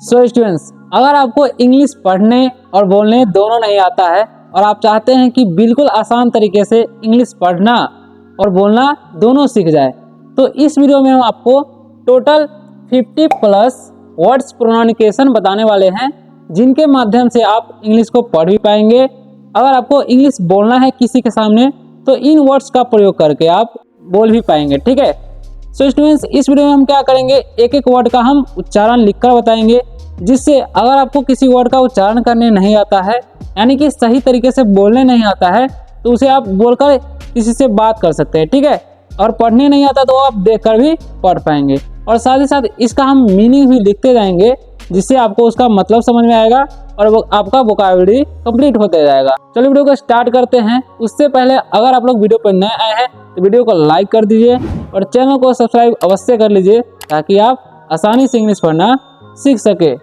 So students, अगर आपको English पढ़ने और बोलने दोनों नहीं आता है और आप चाहते हैं कि बिल्कुल आसान तरीके से इंग्लिश पढ़ना और बोलना दोनों सीख जाए, तो इस वीडियो में हम आपको टोटल 50 प्लस वर्ड्स प्रोनाउंसिएशन बताने वाले हैं, जिनके माध्यम से आप इंग्लिश को पढ़ भी पाएंगे। अगर आपको इंग्लिश बोलना है किसी के सामने तो इन वर्ड्स का प्रयोग करके आप बोल भी पाएंगे। ठीक है। सो स्टूडेंट्स, इस वीडियो में हम क्या करेंगे, एक एक वर्ड का हम उच्चारण लिखकर बताएंगे, जिससे अगर आपको किसी वर्ड का उच्चारण करने नहीं आता है, यानी कि सही तरीके से बोलने नहीं आता है, तो उसे आप बोलकर किसी से बात कर सकते हैं। ठीक है। और पढ़ने नहीं आता तो आप देखकर भी पढ़ पाएंगे, और साथ ही साथ इसका हम मीनिंग भी लिखते जाएंगे, जिससे आपको उसका मतलब समझ में आएगा और वो आपका वोकैबुलरी कंप्लीट होते जाएगा। चलिए वीडियो को स्टार्ट करते हैं। उससे पहले अगर आप लोग वीडियो पर नए आए हैं तो वीडियो को लाइक कर दीजिए और चैनल को सब्सक्राइब अवश्य कर लीजिए, ताकि आप आसानी से इंग्लिश पढ़ना सीख सके।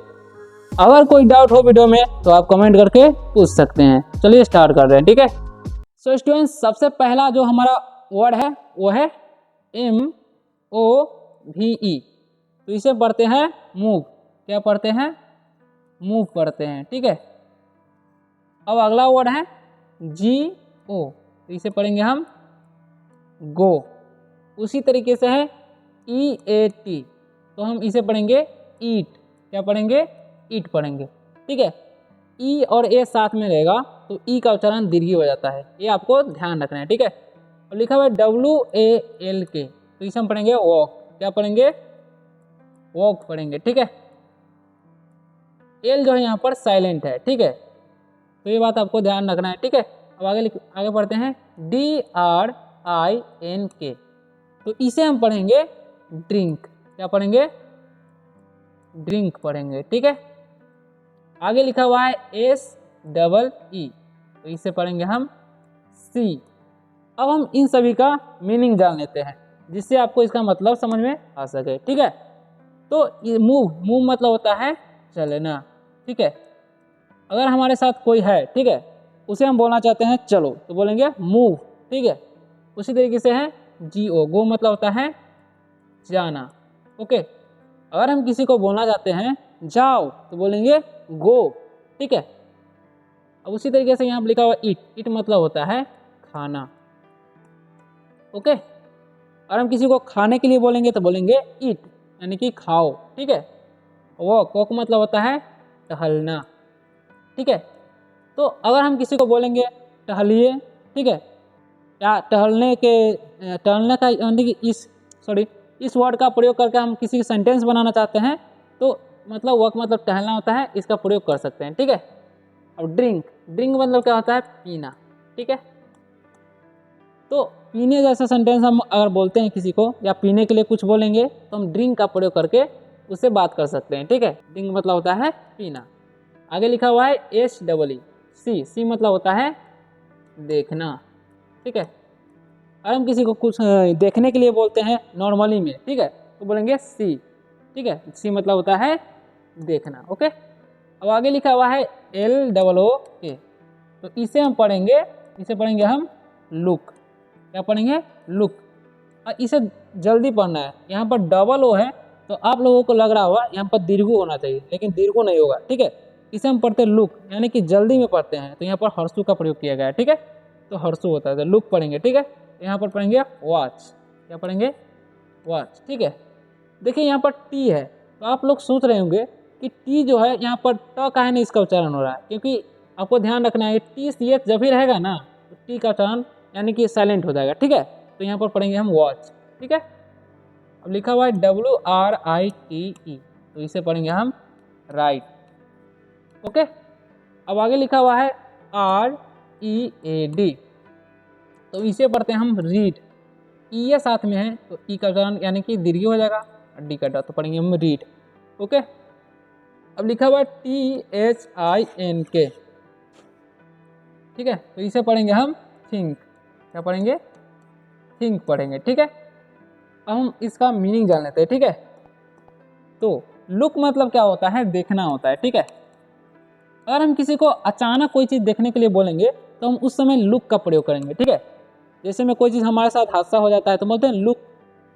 अगर कोई डाउट हो वीडियो में तो आप कमेंट करके पूछ सकते हैं। चलिए स्टार्ट कर रहे हैं। ठीक है। सो स्टूडेंट्स, सबसे पहला जो हमारा वर्ड है वो है MOVE। तो इसे पढ़ते हैं मूव। क्या पढ़ते हैं? मूव पढ़ते हैं। ठीक है। अब अगला वर्ड है GO। तो इसे पढ़ेंगे हम गो। उसी तरीके से है EAT। तो हम इसे पढ़ेंगे ईट। क्या पढ़ेंगे? ईट पढ़ेंगे। ठीक है। ई और ए साथ में रहेगा तो ई का उच्चारण दीर्घी हो जाता है, ये आपको ध्यान रखना है। ठीक है। और लिखा हुआ है WALK। तो इसे हम पढ़ेंगे वॉक। क्या पढ़ेंगे? वॉक पढ़ेंगे। ठीक है। एल जो है यहाँ पर साइलेंट है। ठीक है। तो ये बात आपको ध्यान रखना है। ठीक है। अब आगे पढ़ते हैं DRINK। तो इसे हम पढ़ेंगे ड्रिंक। क्या पढ़ेंगे? ड्रिंक पढ़ेंगे। ठीक है। आगे लिखा हुआ है SEE। तो इसे पढ़ेंगे हम सी। अब हम इन सभी का मीनिंग जान लेते हैं, जिससे आपको इसका मतलब समझ में आ सके। ठीक है। तो मूव, मूव मतलब होता है चलना। ठीक है। अगर हमारे साथ कोई है, ठीक है, उसे हम बोलना चाहते हैं चलो, तो बोलेंगे मूव। ठीक है। उसी तरीके से है GO। गो मतलब होता है जाना। ओके। अगर हम किसी को बोलना चाहते हैं जाओ, तो बोलेंगे गो। ठीक है। अब उसी तरीके से यहाँ पर लिखा हुआ ईट। ईट मतलब होता है खाना। ओके। और हम किसी को खाने के लिए बोलेंगे तो बोलेंगे ईट, यानी कि खाओ। ठीक है। वॉक, वॉक मतलब होता है टहलना। ठीक है। तो अगर हम किसी को बोलेंगे टहलिए, ठीक है, या टहलने का यानी कि इस वर्ड का प्रयोग करके हम किसी सेंटेंस बनाना चाहते हैं, तो मतलब वॉक मतलब टहलना होता है, इसका प्रयोग कर सकते हैं। ठीक है। अब ड्रिंक, ड्रिंक मतलब क्या होता है? पीना। ठीक है। तो पीने जैसा सेंटेंस हम अगर बोलते हैं किसी को, या पीने के लिए कुछ बोलेंगे, तो हम ड्रिंक का प्रयोग करके उससे बात कर सकते हैं। ठीक है। ड्रिंक मतलब होता है पीना। आगे लिखा हुआ है SEE। सी मतलब होता है देखना। ठीक है। अगर हम किसी को कुछ देखने के लिए बोलते हैं नॉर्मली में, ठीक है, तो बोलेंगे सी। ठीक है। सी मतलब होता है देखना। ओके। अब आगे लिखा हुआ है LOOK। तो इसे पढ़ेंगे हम लुक। क्या पढ़ेंगे? लुक। और इसे जल्दी पढ़ना है। यहाँ पर डबल ओ है, तो आप लोगों को लग रहा होगा यहाँ पर दीर्घु होना चाहिए, लेकिन दीर्घु नहीं होगा। ठीक है। इसे हम पढ़ते लुक, यानी कि जल्दी में पढ़ते हैं, तो यहाँ पर हर्षु का प्रयोग किया गया है। ठीक है। तो हर्षु होता है, तो लुक पढ़ेंगे। ठीक है। यहाँ पर पढ़ेंगे वॉच। क्या पढ़ेंगे? वॉच। ठीक है। देखिए यहाँ पर टी है, तो आप लोग सोच रहे होंगे कि टी जो है यहाँ पर ट का है नहीं इसका उच्चारण हो रहा है, क्योंकि आपको ध्यान रखना है TCH जब भी रहेगा ना, तो टी का उच्चारण यानी कि साइलेंट हो जाएगा। ठीक है। तो यहाँ पर पढ़ेंगे हम वॉच। ठीक है। अब लिखा हुआ है WRITE। तो इसे पढ़ेंगे हम राइट। ओके। अब आगे लिखा हुआ है READ। तो इसे पढ़ते हैं हम रीड। ई साथ में है तो ई का उच्चारण यानी कि दीर्घ हो जाएगा, डी का तो पढ़ेंगे हम रीड। ओके। अब लिखा हुआ है THINK। ठीक है। तो इसे पढ़ेंगे हम थिंक। क्या पढ़ेंगे? थिंक पढ़ेंगे। ठीक है। अब हम इसका मीनिंग जान लेते हैं। ठीक है। तो लुक मतलब क्या होता है? देखना होता है। ठीक है। अगर हम किसी को अचानक कोई चीज़ देखने के लिए बोलेंगे, तो हम उस समय लुक का प्रयोग करेंगे। ठीक है। जैसे में कोई चीज़ हमारे साथ हादसा हो जाता है तो बोलते हैं लुक,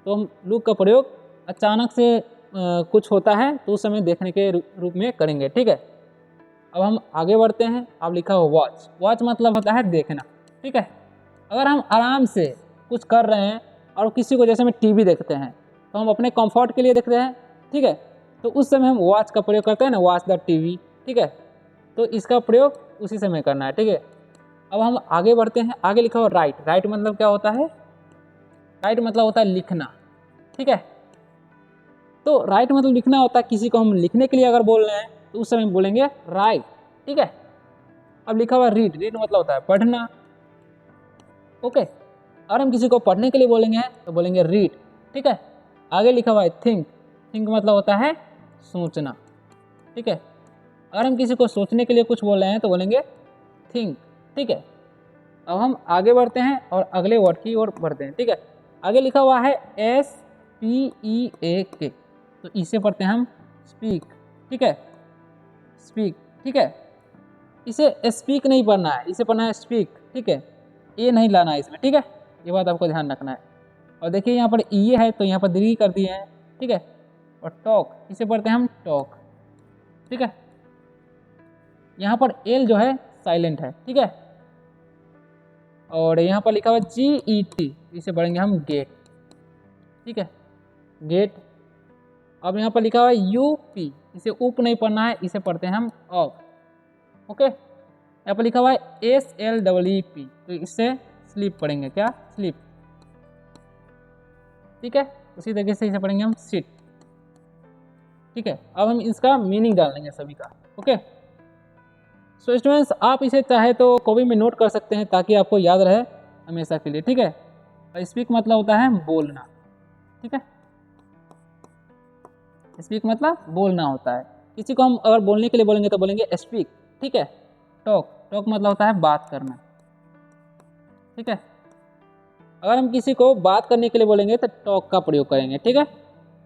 तो हम लुक का प्रयोग अचानक से कुछ होता है तो उस समय देखने के रूप में करेंगे, ठीक है। अब हम आगे बढ़ते हैं। अब लिखा हो वॉच। वॉच मतलब होता है देखना, ठीक है। अगर हम आराम से कुछ कर रहे हैं और किसी को, जैसे में टीवी देखते हैं तो हम अपने कंफर्ट के लिए देखते हैं, ठीक है, तो उस समय हम वॉच का प्रयोग करते हैं ना, वॉच द टीवी, ठीक है। तो इसका प्रयोग उसी समय करना है, ठीक है। अब हम आगे बढ़ते हैं। आगे लिखा हो राइट। राइट मतलब क्या होता है? राइट मतलब होता है लिखना, ठीक है। तो राइट मतलब लिखना होता है। किसी को हम लिखने के लिए अगर बोल रहे हैं तो उस समय बोलेंगे राइट, ठीक है। अब लिखा हुआ रीड। रीड मतलब होता है पढ़ना, ओके। और हम किसी को पढ़ने के लिए बोलेंगे तो बोलेंगे रीड, ठीक है। आगे लिखा हुआ है थिंक। थिंक मतलब होता है सोचना, ठीक है। अगर हम किसी को सोचने के लिए कुछ बोल रहे हैं तो बोलेंगे थिंक, ठीक है। अब हम आगे बढ़ते हैं और अगले वर्ड की ओर बढ़ते हैं, ठीक है। आगे लिखा हुआ है SPEAK, तो इसे पढ़ते हैं हम स्पीक, ठीक है। स्पीक, ठीक है। इसे स्पीक नहीं पढ़ना है, इसे पढ़ना है स्पीक, ठीक है। ए नहीं लाना है इसमें, ठीक है। ये बात आपको ध्यान रखना है। और देखिए यहाँ पर ये है तो यहाँ पर दीर्घ कर दिए हैं, ठीक है। और टॉक, इसे पढ़ते हैं हम टॉक, ठीक है। यहाँ पर एल जो है साइलेंट है, ठीक है। और यहाँ पर लिखा हुआ GET, इसे पढ़ेंगे हम गेट, ठीक है, गेट। अब यहाँ पर लिखा हुआ UP, इसे उप नहीं पढ़ना है, इसे पढ़ते हैं हम ऑफ, ओके। यहाँ पर लिखा हुआ है SLEEP, तो इससे स्लीप पढ़ेंगे, क्या? स्लीप, ठीक है। उसी तरीके से इसे पढ़ेंगे हम सिट, ठीक है। अब हम इसका मीनिंग डाल लेंगे सभी का, ओके। सो स्टूडेंट्स, आप इसे चाहे तो कॉपी में नोट कर सकते हैं ताकि आपको याद रहे हमेशा के लिए, ठीक है। और स्पीक मतलब होता है बोलना, ठीक है। स्पीक मतलब बोलना होता है। किसी को हम अगर बोलने के लिए बोलेंगे तो बोलेंगे स्पीक, ठीक है। टॉक, टॉक मतलब होता है बात करना, ठीक है। अगर हम किसी को बात करने के लिए बोलेंगे तो टॉक का प्रयोग करेंगे, ठीक है।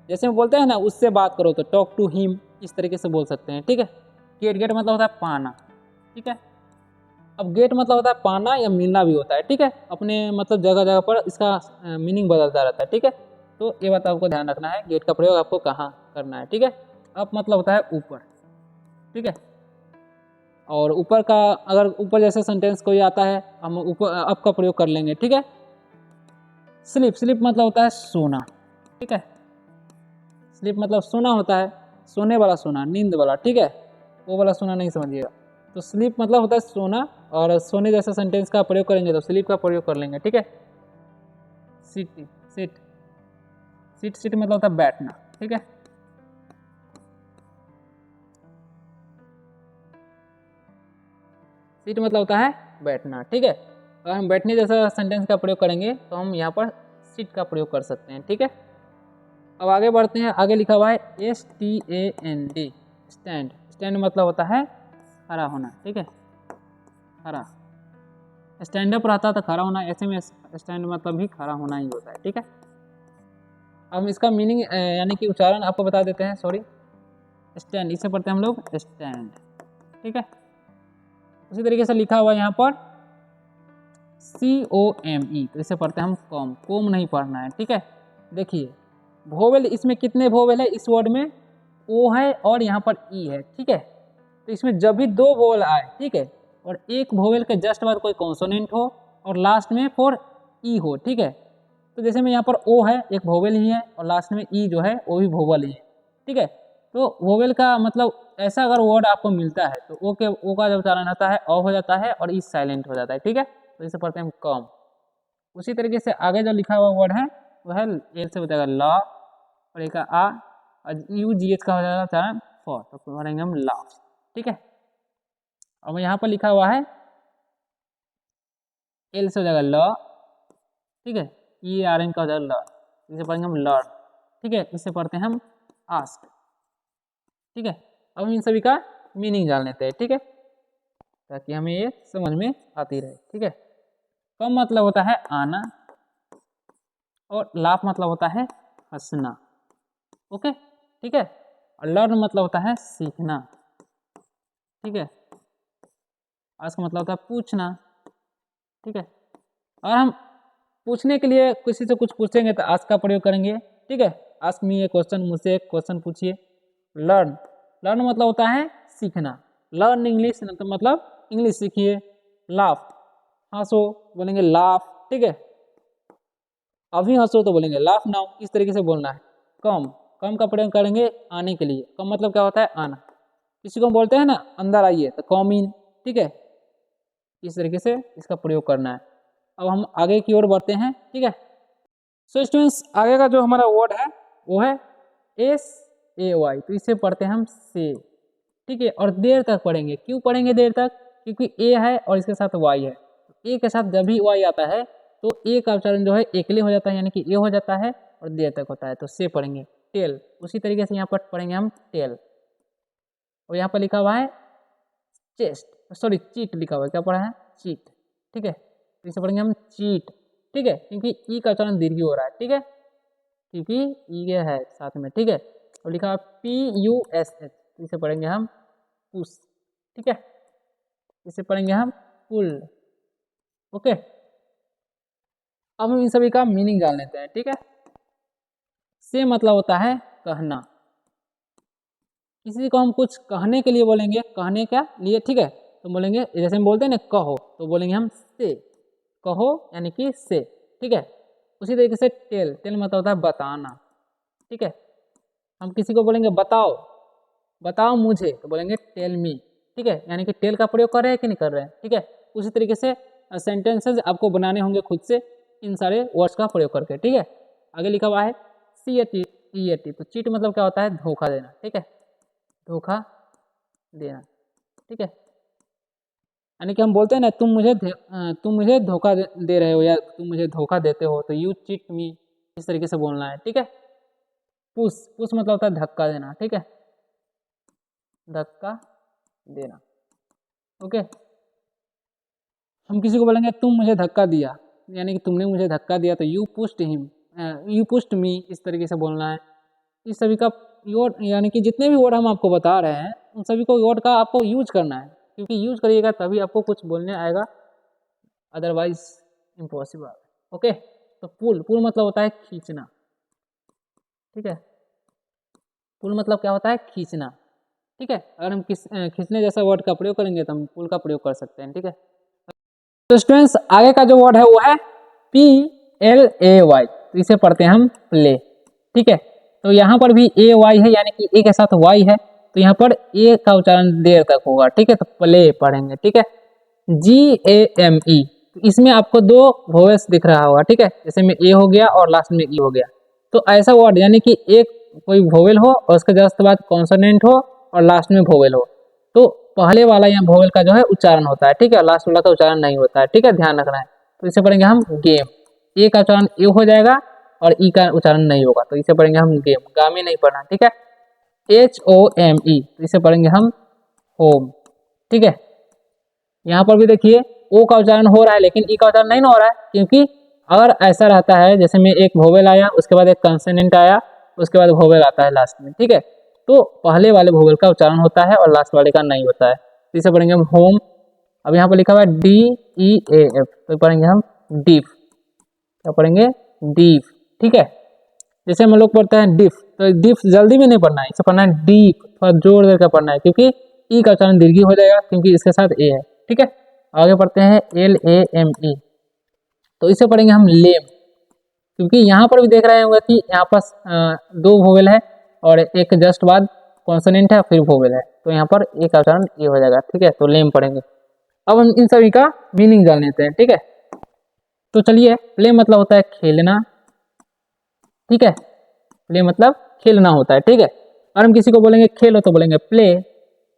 जैसे हम बोलते हैं ना उससे बात करो तो टॉक टू हिम, इस तरीके से बोल सकते हैं, ठीक है। गेट, गेट मतलब होता है पाना, ठीक है। अब गेट मतलब होता है पाना या मिलना भी होता है, ठीक है। अपने मतलब जगह जगह पर इसका मीनिंग बदलता रहता है, ठीक है। तो ये बात आपको ध्यान रखना है, गेट का प्रयोग आपको कहाँ करना है, ठीक है। अप मतलब होता है ऊपर, ठीक है। और ऊपर का, अगर ऊपर जैसे सेंटेंस कोई आता है हम ऊपर अप का प्रयोग कर लेंगे, ठीक है। स्लीप, स्लीप मतलब होता है सोना, ठीक है। स्लीप मतलब सोना होता है, सोने वाला सोना, नींद वाला, ठीक है। वो वाला सोना नहीं समझिएगा। तो स्लीप मतलब होता है सोना, और सोने जैसा सेंटेंस का प्रयोग करेंगे तो स्लीप का प्रयोग कर लेंगे, ठीक है। सिट, सिट, सिट, सिट मतलब होता है बैठना, ठीक है। सिट मतलब होता है बैठना, ठीक है। अगर हम बैठने जैसा सेंटेंस का प्रयोग करेंगे तो हम यहाँ पर सिट का प्रयोग कर सकते हैं, ठीक है। अब आगे बढ़ते हैं। आगे लिखा हुआ है STAND, स्टैंड। स्टैंड मतलब होता है खड़ा होना, ठीक है, खड़ा। स्टैंड अप रहता था खड़ा होना, ऐसे में स्टैंड मतलब भी खड़ा होना ही होता है, ठीक है। अब हम इसका मीनिंग यानी कि उच्चारण आपको बता देते हैं, सॉरी। स्टैंड, इसे पढ़ते हैं हम लोग स्टैंड, ठीक है। उसी तरीके से लिखा हुआ है यहाँ पर COME, तो इसे पढ़ते हैं हम कॉम। कोम नहीं पढ़ना है, ठीक है। देखिए वोवेल, इसमें कितने वोवेल है इस वर्ड में? ओ है और यहाँ पर ई है, ठीक है। तो इसमें जब भी दो वोवेल आए, ठीक है, और एक वोवेल के जस्ट बाद कोई कॉन्सोनेंट हो और लास्ट में फोर ई हो, ठीक है। तो जैसे में यहाँ पर ओ है, एक वोवेल ही है, और लास्ट में ई जो है वो भी वोवेल ही है, ठीक है। तो वोवेल का मतलब ऐसा अगर वर्ड आपको मिलता है तो ओ का जब उच्चारण होता है ऑफ हो जाता है और ई साइलेंट हो जाता है, ठीक है। तो इसे पढ़ते हैं हम कम। उसी तरीके से आगे जो लिखा हुआ वर्ड है वो है एल से हो जाएगा लॉ, और एक आ, और UGH का हो जाएगा उच्चारण फॉर, तो पढ़ेंगे हम लॉ, ठीक है। अब यहाँ पर लिखा हुआ है एल से हो जाएगा लॉ, ठीक है। ERN का हो जाएगा लॉ, इसे पढ़ेंगे हम लॉर्ड, ठीक है। इसे पढ़ते हैं हम आस्क, ठीक है। अब हम इन सभी का मीनिंग जान लेते हैं, ठीक है, ताकि हमें ये समझ में आती रहे, ठीक है। कम मतलब होता है आना, और लाफ मतलब होता है हंसना, ओके, ठीक है। और लर्न मतलब होता है सीखना, ठीक है। आस्क मतलब होता है पूछना, ठीक है। और हम पूछने के लिए किसी से कुछ पूछेंगे तो आस्क का प्रयोग करेंगे, ठीक है। आस्क मी ए क्वेश्चन, मुझसे एक क्वेश्चन पूछिए। लर्न, लर्न मतलब होता है सीखना। लर्न इंग्लिश मतलब इंग्लिश सीखिए। लाफ, हंसो, बोलेंगे लाफ, ठीक है। अभी हंसो तो बोलेंगे लाफ नाउ, इस तरीके से बोलना है। कम, कम का प्रयोग करेंगे आने के लिए। कम मतलब क्या होता है? आना। किसी को बोलते हैं ना अंदर आइए तो कम इन, ठीक है। इस तरीके से इसका प्रयोग करना है। अब हम आगे की ओर बढ़ते हैं, ठीक है। सो स्टूडेंट्स, आगे का जो हमारा वर्ड है वो है SAY, तो इसे पढ़ते हैं हम से, ठीक है। और देर तक पढ़ेंगे। क्यों पढ़ेंगे देर तक? क्योंकि ए है और इसके साथ वाई है। ए के साथ जब भी वाई आता है तो ए का उच्चारण जो है एकले हो जाता है, यानी कि ए हो जाता है और देर तक होता है, तो से पढ़ेंगे। टेल, उसी तरीके से यहाँ पर पढ़ेंगे हम टेल। और यहाँ पर लिखा हुआ है चेस्ट, सॉरी चीट लिखा हुआ है। क्या पढ़ा है? चीट, ठीक है। तो इसे पढ़ेंगे हम चीट, ठीक है, क्योंकि ई का उच्चारण दीर्घ हो रहा है, ठीक है, क्योंकि ई है साथ में, ठीक है। और लिखा है PUSH, इसे पढ़ेंगे हम पुश, ठीक है। इसे पढ़ेंगे हम पुल, ओके। अब हम इन सभी का मीनिंग जान लेते हैं, ठीक है। से मतलब होता है कहना। किसी को हम कुछ कहने के लिए बोलेंगे, कहने का लिए, ठीक है, तो बोलेंगे, जैसे हम बोलते हैं ना कहो, तो बोलेंगे हम से, कहो यानी कि से, ठीक है। उसी तरीके से टेल, टेल मतलब होता है बताना, ठीक है। हम किसी को बोलेंगे बताओ, बताओ मुझे, तो बोलेंगे टेल मी, ठीक है, यानी कि टेल का प्रयोग कर रहे हैं कि नहीं कर रहे हैं, ठीक है। उसी तरीके से सेंटेंसेस आपको बनाने होंगे खुद से इन सारे वर्ड्स का प्रयोग करके, ठीक है। आगे लिखा हुआ है CHEAT, तो चीट मतलब क्या होता है? धोखा देना, ठीक है, धोखा देना, ठीक है। यानी कि हम बोलते हैं ना तुम मुझे धोखा दे रहे हो या तुम मुझे धोखा देते हो, तो यू चीट मी, इस तरीके से बोलना है, ठीक है। पुश, पुश मतलब होता है धक्का देना, ठीक है, धक्का देना, ओके। हम किसी को बोलेंगे तुम मुझे धक्का दिया, यानी कि तुमने मुझे धक्का दिया, तो you pushed him, you pushed me, इस तरीके से बोलना है। इस सभी का वर्ड, यानी कि जितने भी वर्ड हम आपको बता रहे हैं उन सभी को वर्ड का आपको यूज करना है, क्योंकि यूज करिएगा तभी आपको कुछ बोलने आएगा, अदरवाइज इम्पॉसिबल, ओके। तो पुल, पुल मतलब होता है खींचना, ठीक है। पुल मतलब क्या होता है? खींचना, ठीक है। अगर हम खींचने जैसा वर्ड का प्रयोग करेंगे तो हम पुल का प्रयोग कर सकते हैं, ठीक है। तो स्टूडेंट्स, आगे का जो वर्ड है वो है PLAY, तो इसे पढ़ते हैं हम प्ले, ठीक है। तो यहाँ पर भी AY है, यानी कि ए के साथ वाई है, तो यहाँ पर ए का उच्चारण देर तक होगा, ठीक है, तो प्ले पढ़ेंगे, ठीक है। GAME, तो इसमें आपको दो वोवेल्स दिख रहा होगा, ठीक है, जैसे में ए हो गया और लास्ट में ई हो गया। तो ऐसा वर्ड, यानी कि एक कोई वोवेल हो और उसके जस्ट बाद कॉन्सोनेंट हो और लास्ट में वोवेल हो, तो पहले वाला यहाँ वोवेल का जो है उच्चारण होता है, ठीक है, लास्ट वाला का उच्चारण नहीं होता है, ठीक है, ध्यान रखना है। तो इसे पढ़ेंगे हम गेम, ए का उच्चारण ए हो जाएगा और ई का उच्चारण नहीं होगा, तो इसे पढ़ेंगे हम गेम, गामे नहीं पढ़ना, ठीक है। HOME, तो इसे पढ़ेंगे हम होम, ठीक है। यहाँ पर भी देखिए ओ का उच्चारण हो रहा है लेकिन ई का उच्चारण नहीं हो रहा है, क्योंकि अगर ऐसा रहता है जैसे में एक वोवेल आया, उसके बाद एक कंसोनेंट आया, उसके बाद वोवेल आता है लास्ट में, ठीक है, तो पहले वाले वोवेल का उच्चारण होता है और लास्ट वाले का नहीं होता है, तो इसे पढ़ेंगे हम होम। अब यहाँ पर लिखा हुआ है DEAF, तो पढ़ेंगे हम डीफ, क्या पढ़ेंगे? डीफ, ठीक है। जैसे हम लोग पढ़ते हैं डिफ, तो डिफ जल्दी में नहीं पढ़ना है, इसे पढ़ना है डीप, थोड़ा जोर देकर पढ़ना है, क्योंकि ई का उच्चारण दीर्घी हो जाएगा क्योंकि इसके साथ ए है, ठीक है। आगे पढ़ते हैं LAME, तो इसे पढ़ेंगे हम लेम, क्योंकि यहाँ पर भी देख रहे होंगे कि यहाँ पर दो वोवेल है और एक जस्ट बाद कॉन्सोनेंट है फिर वोवेल है, तो यहाँ पर ए का उच्चारण ए हो जाएगा, ठीक है, तो लेम पढ़ेंगे। अब हम इन सभी का मीनिंग जान लेते हैं, ठीक है। तो चलिए, प्ले मतलब होता है खेलना, ठीक है, प्ले मतलब खेलना होता है, ठीक है। और हम किसी को बोलेंगे खेलो तो बोलेंगे प्ले।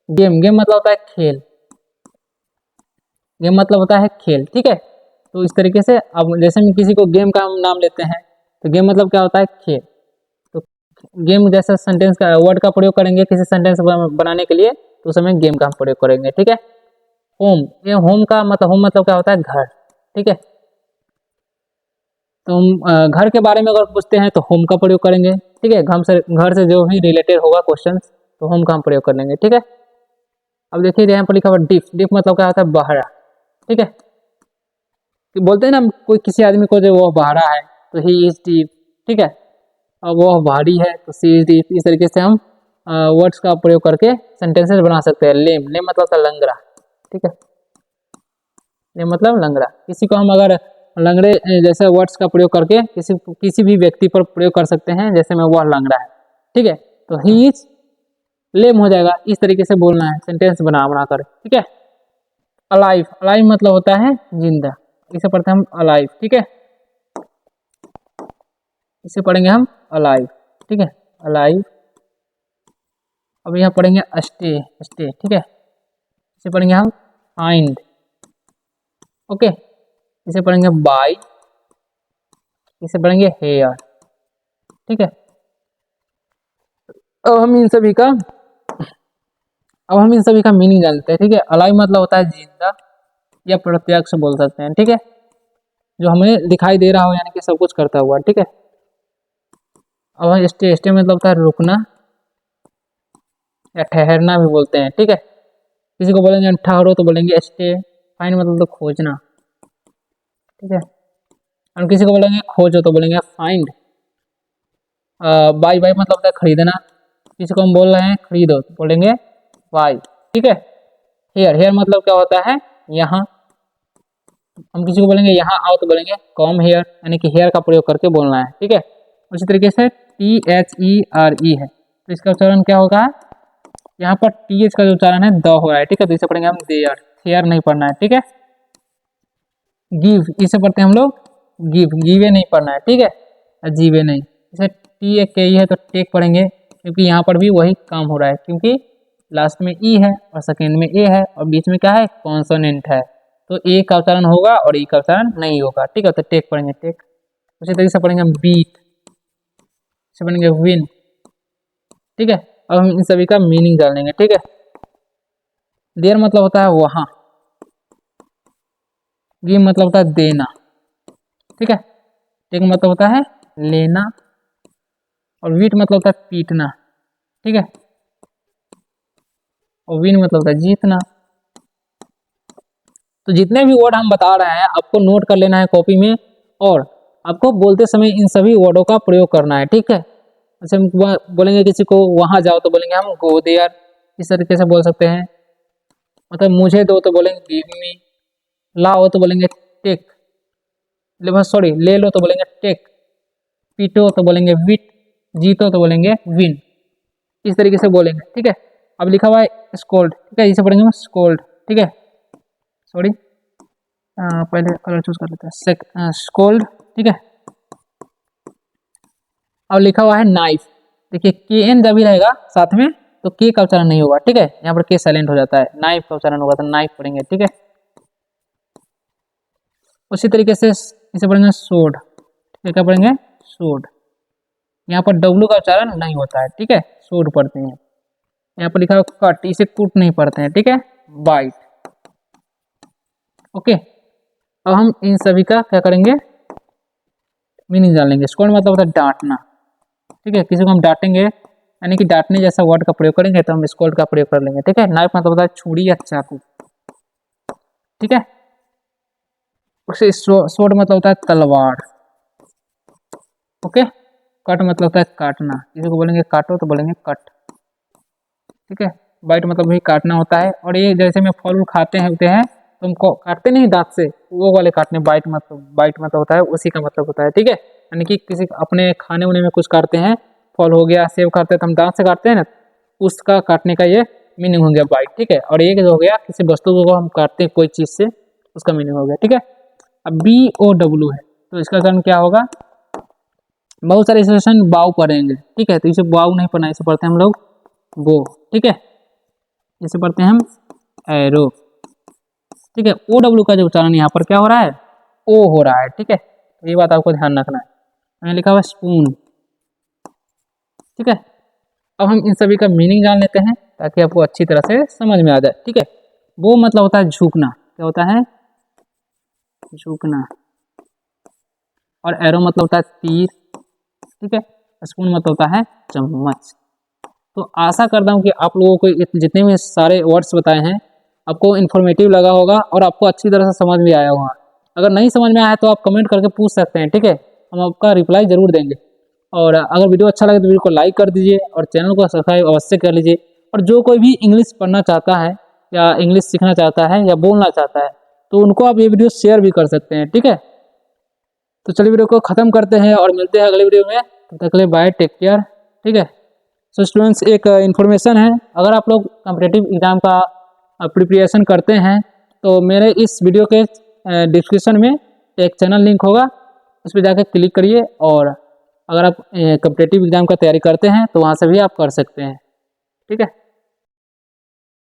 गेम, गेम मतलब होता है खेल, गेम मतलब होता है खेल, ठीक है। तो इस तरीके से अब जैसे हम किसी को गेम का हम नाम लेते हैं, तो गेम मतलब क्या होता है? खेल। तो गेम जैसा सेंटेंस का वर्ड का प्रयोग करेंगे किसी सेंटेंस बनाने के लिए, तो उस समय गेम का हम प्रयोग करेंगे, ठीक है। होम, ये होम का मतलब, होम मतलब क्या होता है? घर, ठीक है। तो हम घर के बारे में अगर पूछते हैं तो होम का प्रयोग करेंगे, ठीक है। घर से जो भी रिलेटेड होगा क्वेश्चन, तो होम का हम प्रयोग कर लेंगे, ठीक है। अब देखिए यहाँ पर लिखा हुआ डिफ, डिफ मतलब क्या होता है? बहरा, ठीक है। तो बोलते हैं ना कोई किसी आदमी को जो वो बहरा है, तो ही इज डीप, ठीक है। अब वह भारी है, तो सी इज डीप। इस तरीके से हम वर्ड्स का प्रयोग करके सेंटेंसेस बना सकते हैं। लेम, लेम मतलब होता है लंगड़ा, ठीक है, लेम मतलब लंगड़ा। किसी को हम अगर लंगड़े जैसे वर्ड्स का प्रयोग करके किसी भी व्यक्ति पर प्रयोग कर सकते हैं, जैसे में वह लंगड़ा है, ठीक है, तो ही इज लेम हो जाएगा। इस तरीके से बोलना है सेंटेंस बना बना कर, ठीक है। अलाइव, अलाइव मतलब होता है जिंदा, इसे पढ़ते हैं हम अलाइव, ठीक है, इसे पढ़ेंगे हम अलाइव, ठीक है, अलाइव। अब यहाँ पढ़ेंगे स्टे, स्टे, ठीक है, इसे पढ़ेंगे हम फाइंड, ओके, इसे पढ़ेंगे बाय, इसे पढ़ेंगे हेयर, ठीक है। अब हम इन सभी का मीनिंग जानते हैं, ठीक है। अलाइव मतलब होता है जिंदा या प्रत्यक्ष बोल सकते हैं, ठीक है, जो हमें दिखाई दे रहा हो, यानी कि सब कुछ करता हुआ, ठीक है। अब स्टे, स्टे मतलब होता है रुकना या ठहरना भी बोलते हैं, ठीक है। किसी को बोलेंगे ठहरो तो बोलेंगे स्टे। फाइंड मतलब तो खोजना, ठीक है। और किसी को बोलेंगे खोजो तो बोलेंगे फाइंड। बाय, बाय मतलब होता है खरीदना। किसी को हम बोल रहे हैं खरीदो तो बोलेंगे बाय, ठीक है। हेयर, हेयर मतलब क्या होता है यहाँ। हम किसी को बोलेंगे यहाँ आओ तो बोलेंगे कम हेयर, यानी कि हेयर का प्रयोग करके बोलना है, ठीक है। उसी तरीके से THERE है, तो इसका उच्चारण क्या होगा, यहाँ पर TH का जो उच्चारण है द हो रहा है, ठीक है, तो इसे पढ़ेंगे हम देयर, हेयर नहीं पढ़ना है, ठीक है। गिव, इसे पढ़ते हैं हम लोग गिव, गिवे नहीं पढ़ना है, ठीक है, जीवे नहीं। इसे TAKE है तो टेक पढ़ेंगे, क्योंकि यहाँ पर भी वही काम हो रहा है, क्योंकि लास्ट में ई है और सेकेंड में ए है और बीच में क्या है कॉन्सोनेंट है, तो ए का उच्चारण होगा और ई का उच्चारण नहीं होगा, ठीक है, तो टेक पढ़ेंगे टेक। उसी तरीके से पढ़ेंगे हम बीट, इसे पढ़ेंगे विन, ठीक है। अब हम इन सभी का मीनिंग जान लेंगे, ठीक है। देयर मतलब होता है वहाँ, गिव मतलब होता है देना, ठीक है, टेक मतलब होता है लेना और वीट मतलब होता है पीटना, ठीक है, और विन मतलब होता है जीतना। तो जितने भी वर्ड हम बता रहे हैं आपको नोट कर लेना है कॉपी में, और आपको बोलते समय इन सभी वर्डों का प्रयोग करना है, ठीक है। जैसे हम बोलेंगे किसी को वहां जाओ तो बोलेंगे हम गो देयर, इस तरीके से बोल सकते हैं। मतलब मुझे दो तो बोलेंगे गिव मी, लाओ तो बोलेंगे टेक, सॉरी ले लो तो बोलेंगे टेक, पीटो तो बोलेंगे विट, जीतो तो बोलेंगे विन, इस तरीके से बोलेंगे, ठीक है। अब लिखा हुआ है स्कोल्ड, ठीक है, इसे पढ़ेंगे हम स्कोल्ड, ठीक है, सॉरी पहले कलर चूज कर लेते हैं, स्कोल्ड, ठीक है। अब लिखा हुआ है नाइफ, देखिए KN जब भी रहेगा साथ में तो के का उच्चारण नहीं होगा, ठीक है, यहाँ पर के साइलेंट हो जाता है, नाइफ का उच्चारण होगा तो नाइफ पढ़ेंगे, ठीक है। उसी तरीके से इसे पढ़ेंगे सोड, क्या पढ़ेंगे सोड, यहाँ पर W का उच्चारण नहीं होता है, ठीक है, सोड पढ़ते हैं। यहाँ पर लिखा हुआ कट, इसे कुट नहीं पढ़ते हैं, ठीक है, बाइट, ओके। अब हम इन सभी का क्या करेंगे मीनिंग जान लेंगे। स्कोल्ड मतलब होता है डांटना, ठीक है, किसी को हम डांटेंगे यानी कि डांटने जैसा वर्ड का प्रयोग करेंगे तो हम स्कोल्ड का प्रयोग कर लेंगे, ठीक है। नाइफ मतलब होता है छुरी या चाकू, ठीक है। उसे सोड मतलब होता है तलवार, ओके। कट मतलब होता है काटना, किसी को बोलेंगे काटो तो बोलेंगे कट, ठीक है। बाइट मतलब भी काटना होता है, और ये जैसे में फल खाते हैं होते हैं तो हमको काटते नहीं दांत से, वो वाले काटने, बाइट मतलब होता है उसी का मतलब होता है, ठीक है। यानी कि किसी अपने खाने उने में कुछ काटते हैं, फल हो गया सेब काटते हैं तो हम दांत से काटते हैं ना, उसका काटने का ये मीनिंग हो गया बाइट, ठीक है। और ये जो हो गया किसी वस्तु को हम काटते हैं कोई चीज से, उसका मीनिंग हो गया, ठीक है। अब BOW है तो इसका कारण क्या होगा, बहुत सारे एक्सप्रेशन बाव पढ़ेंगे, ठीक है, तो इसे बाव नहीं पढ़ना, इसे पढ़ते हैं हम लोग बो, ठीक है, इसे पढ़ते हैं हम एरो, ठीक है। OW का जो उच्चारण यहाँ पर क्या हो रहा है ओ हो रहा है, ठीक है, ये बात आपको ध्यान रखना है। मैंने लिखा हुआ स्पून, ठीक है। अब हम इन सभी का मीनिंग जान लेते हैं ताकि आपको अच्छी तरह से समझ में आ जाए, ठीक है। वो मतलब होता है झुकना, क्या होता है झुकना, और एरो मतलब होता है तीर, ठीक है। स्पून मतलब होता है चम्मच। तो आशा करता हूँ कि आप लोगों को जितने भी सारे वर्ड्स बताए हैं आपको इन्फॉर्मेटिव लगा होगा और आपको अच्छी तरह से समझ में आया होगा। अगर नहीं समझ में आया तो आप कमेंट करके पूछ सकते हैं, ठीक है, हम आपका रिप्लाई जरूर देंगे। और अगर वीडियो अच्छा लगे तो वीडियो को लाइक कर दीजिए और चैनल को सब्सक्राइब अवश्य कर लीजिए। और जो कोई भी इंग्लिश पढ़ना चाहता है या इंग्लिश सीखना चाहता है या बोलना चाहता है तो उनको आप ये वीडियो शेयर भी कर सकते हैं, ठीक है। तो चलिए वीडियो को ख़त्म करते हैं और मिलते हैं अगले वीडियो में। तब तक के लिए बाय, टेक केयर, ठीक है। सो स्टूडेंट्स, एक इन्फॉर्मेशन है, अगर आप लोग कॉम्पिटिटिव एग्ज़ाम का प्रिपरेशन करते हैं तो मेरे इस वीडियो के डिस्क्रिप्शन में एक चैनल लिंक होगा, उस पर जाकर क्लिक करिए। और अगर आप कॉम्पिटिटिव एग्ज़ाम का तैयारी करते हैं तो वहाँ से भी आप कर सकते हैं, ठीक है।